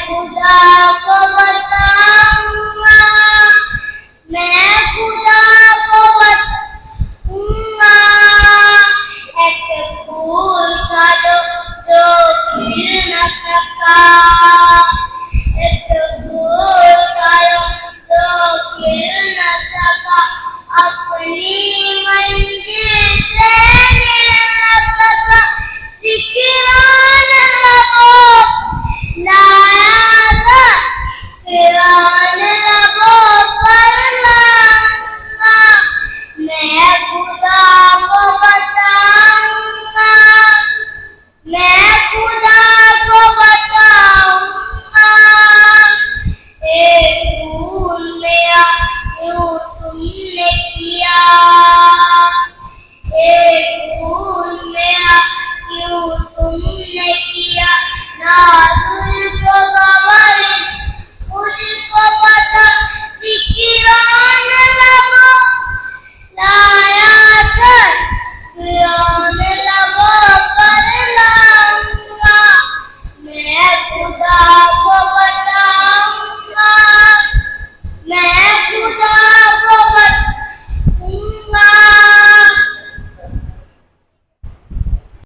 खुदा को बताऊंगा, मैं खुदा को बताऊंगा। एक फूल था जो खिल न सका, एक फूल था जो खिल न सका, अपनी मंजिल से मिल न सका। सिकरान लबों लाया था, सिकरान लबों पर लाऊंगा, मैं खुदा को बताऊंगा, मैं खुदा को बताऊंगा। एक फूल मेरा क्यों तुमने किया, एक फूल मेरा क्यों तुमने किया, नाज़ुल को गवा